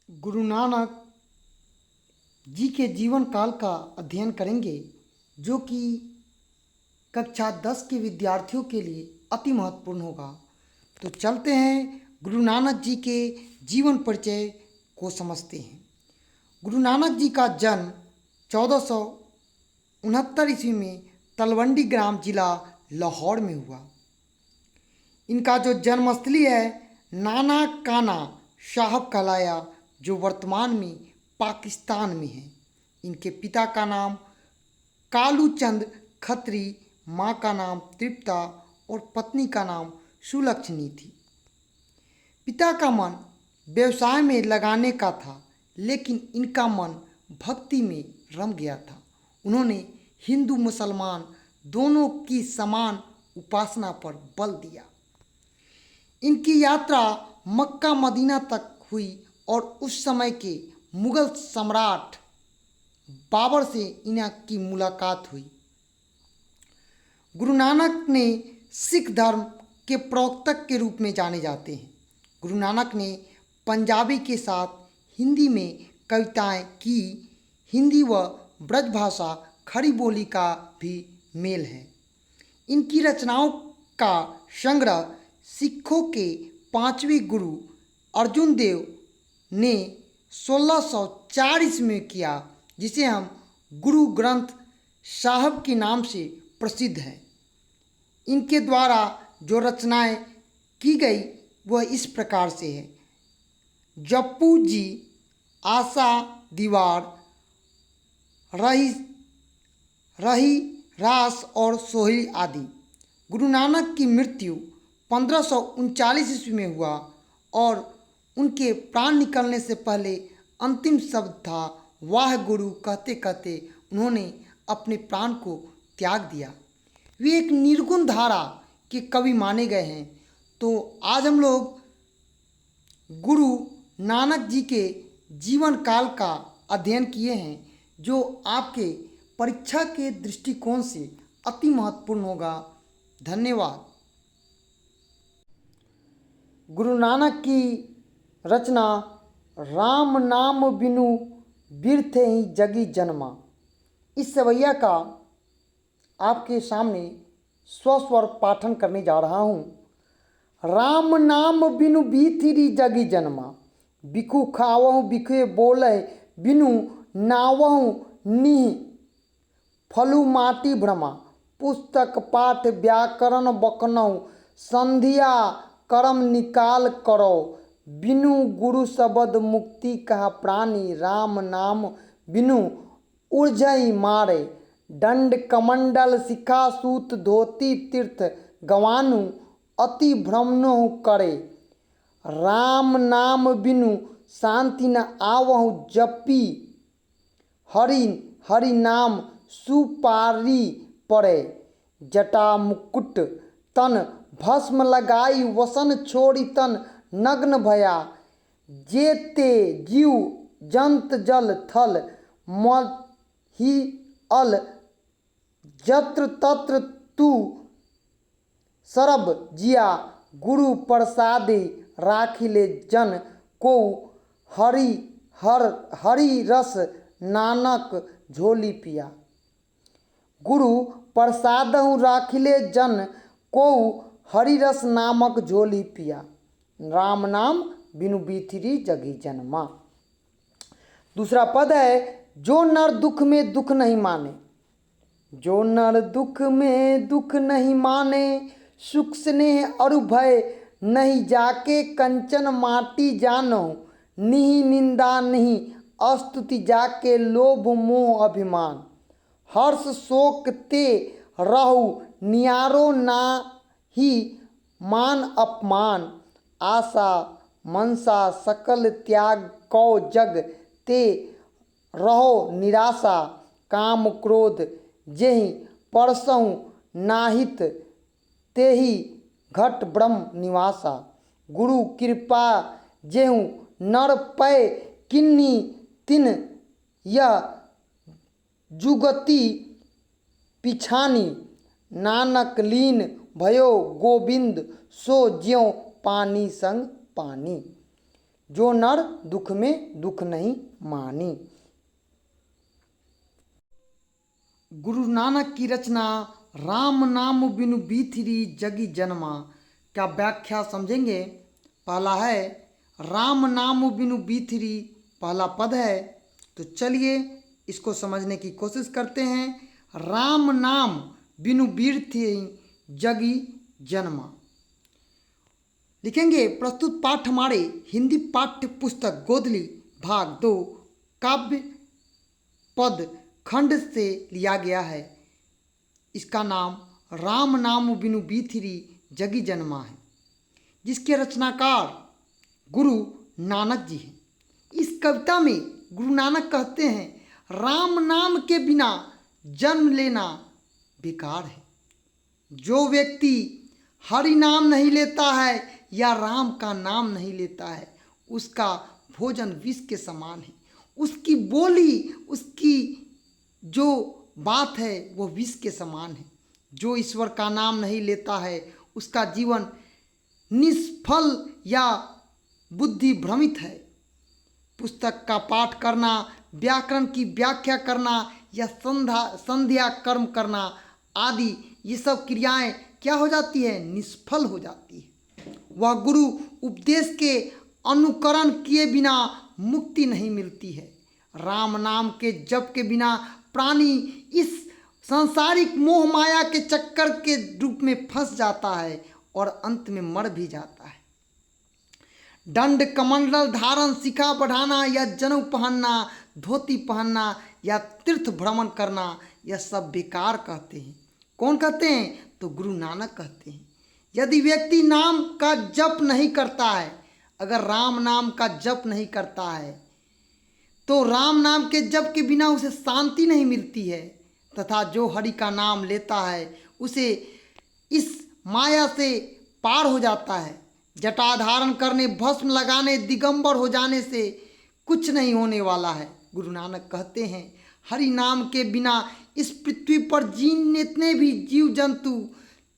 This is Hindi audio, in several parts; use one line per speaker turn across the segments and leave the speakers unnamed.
गुरु नानक जी के जीवन काल का अध्ययन करेंगे, जो कि कक्षा 10 के विद्यार्थियों के लिए अति महत्वपूर्ण होगा। तो चलते हैं गुरु नानक जी के जीवन परिचय को समझते हैं। गुरु नानक जी का जन्म 1469 ईस्वी में तलवंडी ग्राम जिला लाहौर में हुआ। इनका जो जन्मस्थली है नाना काना साहब कहलाया, जो वर्तमान में पाकिस्तान में है। इनके पिता का नाम कालू चंद खत्री, माँ का नाम तृप्ता और पत्नी का नाम सुलक्षणी थी। पिता का मन व्यवसाय में लगाने का था, लेकिन इनका मन भक्ति में रम गया था। उन्होंने हिंदू मुसलमान दोनों की समान उपासना पर बल दिया। इनकी यात्रा मक्का मदीना तक हुई और उस समय के मुगल सम्राट बाबर से इनकी मुलाकात हुई। गुरु नानक ने सिख धर्म के प्रवर्तक के रूप में जाने जाते हैं। गुरु नानक ने पंजाबी के साथ हिंदी में कविताएं की। हिंदी व ब्रज भाषा खड़ी बोली का भी मेल है। इनकी रचनाओं का संग्रह सिखों के पांचवें गुरु अर्जुन देव ने 1604 ईस्वी में किया, जिसे हम गुरु ग्रंथ साहब के नाम से प्रसिद्ध है। इनके द्वारा जो रचनाएं की गई वह इस प्रकार से है: जप्पू जी, आशा दीवार, रही रही रास और सोहिल आदि। गुरु नानक की मृत्यु 1539 ईस्वी में हुआ और उनके प्राण निकलने से पहले अंतिम शब्द था वाह गुरु। कहते कहते उन्होंने अपने प्राण को त्याग दिया। वे एक निर्गुण धारा के कवि माने गए हैं। तो आज हम लोग गुरु नानक जी के जीवन काल का अध्ययन किए हैं, जो आपके परीक्षा के दृष्टिकोण से अति महत्वपूर्ण होगा। धन्यवाद। गुरु नानक की रचना राम नाम बिनु बिरथे ही जगी जन्मा। इस सवैया का आपके सामने स्वस्वर पाठन करने जा रहा हूँ। राम नाम बिनु बीथिरी जगी जन्मा, बिखु खावहु बिखे बोले बिनु नावहु निहि, फलु माटी भ्रमा, पुस्तक पाठ व्याकरण बकनऊ, संधिया कर्म निकाल करो, बिनु गुरु शब्द मुक्ति कहा प्राणी, राम नाम बिनु उर्जई मारे, दंड कमंडल शिखा सूत धोती तीर्थ गवानु, अति भ्रमनो करे, राम नाम बिनु शांति न आवहु जपी, हरि हरि नाम सुपारी पड़े, जटा मुकुट तन भस्म लगाई, वसन छोड़ी तन नग्न भया, जेते जीव जंत जल थल मही अल, जत्र तत्र तू सरब जिया, गुरु प्रसादे राखिले जन को, हरि हरि रस नानक झोली पिया। गुरु प्रसादहु राखिले जन को, हरि रस नामक झोली पिया, राम नाम बिनु बीथिरी जगी जन्मा। दूसरा पद है, जो नर दुख में दुख नहीं माने, जो नर दुख में दुख नहीं माने, सुख स्नेह अरु भय नहीं जाके, कंचन माटी जानो निहि निंदा नहीं, अस्तुति जाके लोभ मोह अभिमान, हर्ष शोक ते रहु नियारो ना ही मान अपमान, आशा मनसा सकल त्याग कौ जग ते रहो निराशा, काम क्रोध जेहि परसहु नाहित तेहि घट ब्रह्म निवासा, गुरु कृपा जेहु नर पै किन्नी तिन यह जुगति पिछानी, नानक लीन भयो गोविंद सो ज्यों पानी संग पानी। जो नर दुख में दुख नहीं मानी। गुरु नानक की रचना राम नाम बिनु बीथिरी जगी जन्मा का व्याख्या समझेंगे। पहला है राम नाम बिनु बीथिरी, पहला पद है। तो चलिए इसको समझने की कोशिश करते हैं। राम नाम बिनु बीथिरी जगी जन्मा लिखेंगे। प्रस्तुत पाठ हमारे हिंदी पाठ्य पुस्तक गोधली भाग 2 काव्य पद खंड से लिया गया है। इसका नाम राम नाम बिनु बीथिरी जगी जन्मा है, जिसके रचनाकार गुरु नानक जी हैं। इस कविता में गुरु नानक कहते हैं राम नाम के बिना जन्म लेना बेकार है। जो व्यक्ति हरि नाम नहीं लेता है या राम का नाम नहीं लेता है, उसका भोजन विष के समान है। उसकी बोली, उसकी जो बात है वो विष के समान है। जो ईश्वर का नाम नहीं लेता है, उसका जीवन निष्फल या बुद्धि भ्रमित है। पुस्तक का पाठ करना, व्याकरण की व्याख्या करना या संध्या कर्म करना आदि ये सब क्रियाएं क्या हो जाती है? निष्फल हो जाती है। वह गुरु उपदेश के अनुकरण किए बिना मुक्ति नहीं मिलती है। राम नाम के जप के बिना प्राणी इस सांसारिक मोह माया के चक्कर के रूप में फंस जाता है और अंत में मर भी जाता है। दंड कमंडल धारण, शिखा बढ़ाना या जनेऊ पहनना, धोती पहनना या तीर्थ भ्रमण करना, यह सब बेकार कहते हैं। कौन कहते हैं? तो गुरु नानक कहते हैं। यदि व्यक्ति नाम का जप नहीं करता है, अगर राम नाम का जप नहीं करता है, तो राम नाम के जप के बिना उसे शांति नहीं मिलती है। तथा जो हरि का नाम लेता है, उसे इस माया से पार हो जाता है। जटा धारण करने, भस्म लगाने, दिगंबर हो जाने से कुछ नहीं होने वाला है। गुरु नानक कहते हैं हरि नाम के बिना इस पृथ्वी पर जितने भी जीव जंतु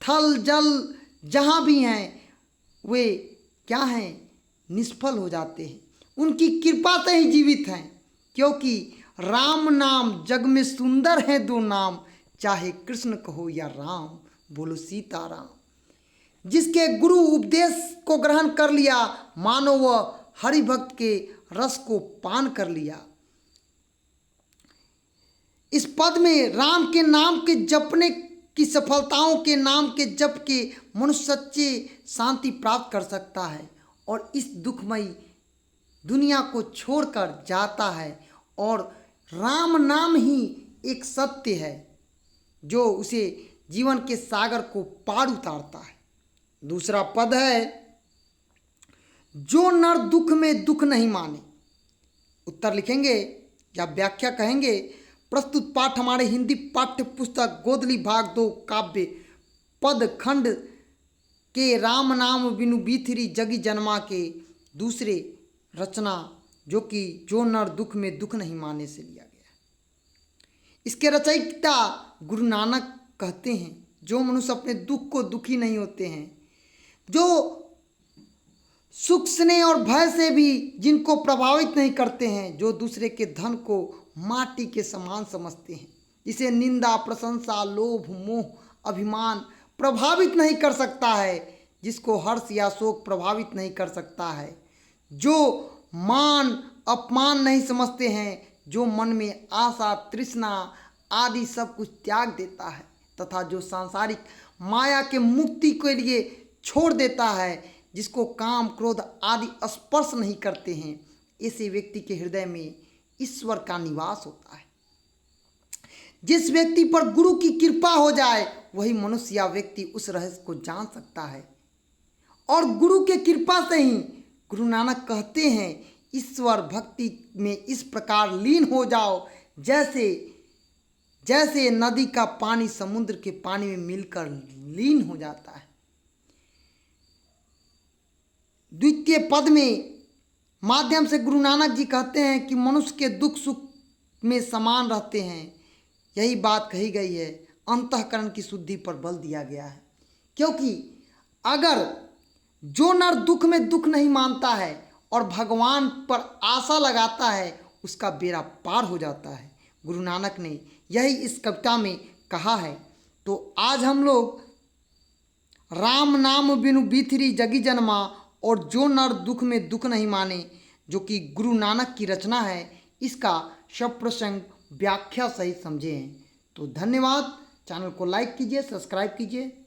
थल जल जहाँ भी हैं, वे क्या हैं? निष्फल हो जाते हैं। उनकी कृपा से ही जीवित हैं, क्योंकि राम नाम जग में सुंदर है दो नाम, चाहे कृष्ण कहो या राम, बोलो सीताराम। जिसके गुरु उपदेश को ग्रहण कर लिया, मानो वह हरि भक्त के रस को पान कर लिया। इस पद में राम के नाम के जपने की सफलताओं के नाम के जप के मनुष्य सच्चे शांति प्राप्त कर सकता है और इस दुखमयी दुनिया को छोड़कर जाता है। और राम नाम ही एक सत्य है जो उसे जीवन के सागर को पार उतारता है। दूसरा पद है जो नर दुख में दुख नहीं माने। उत्तर लिखेंगे या व्याख्या कहेंगे। प्रस्तुत पाठ हमारे हिंदी पाठ्य पुस्तक गोधली भाग 2 काव्य पद खंड के राम नाम बिनु बीथिरी जगी जन्मा के दूसरे रचना, जो कि जो नर दुख में दुख नहीं माने से लिया गया। इसके रचयिता गुरु नानक कहते हैं जो मनुष्य अपने दुख को दुखी नहीं होते हैं, जो सुख स्नेह और भय से भी जिनको प्रभावित नहीं करते हैं, जो दूसरे के धन को माटी के समान समझते हैं, जिसे निंदा, प्रशंसा, लोभ, मोह, अभिमान प्रभावित नहीं कर सकता है, जिसको हर्ष या शोक प्रभावित नहीं कर सकता है, जो मान अपमान नहीं समझते हैं, जो मन में आशा, तृष्णा आदि सब कुछ त्याग देता है तथा जो सांसारिक माया के मुक्ति के लिए छोड़ देता है, जिसको काम, क्रोध आदि स्पर्श नहीं करते हैं, ऐसे व्यक्ति के हृदय में ईश्वर का निवास होता है। जिस व्यक्ति पर गुरु की कृपा हो जाए, वही मनुष्य या व्यक्ति उस रहस्य को जान सकता है। और गुरु के कृपा से ही गुरु नानक कहते हैं ईश्वर भक्ति में इस प्रकार लीन हो जाओ जैसे जैसे नदी का पानी समुद्र के पानी में मिलकर लीन हो जाता है। द्वितीय पद में माध्यम से गुरु नानक जी कहते हैं कि मनुष्य के दुख सुख में समान रहते हैं। यही बात कही गई है, अंतःकरण की शुद्धि पर बल दिया गया है। क्योंकि अगर जो नर दुख में दुख नहीं मानता है और भगवान पर आशा लगाता है उसका बेड़ा पार हो जाता है। गुरु नानक ने यही इस कविता में कहा है। तो आज हम लोग राम नाम बिनु बीथरी जगी जन्मा और जो नर दुख में दुख नहीं माने, जो कि गुरु नानक की रचना है, इसका सब प्रसंग व्याख्या सहित समझे हैं। तो धन्यवाद। चैनल को लाइक कीजिए, सब्सक्राइब कीजिए।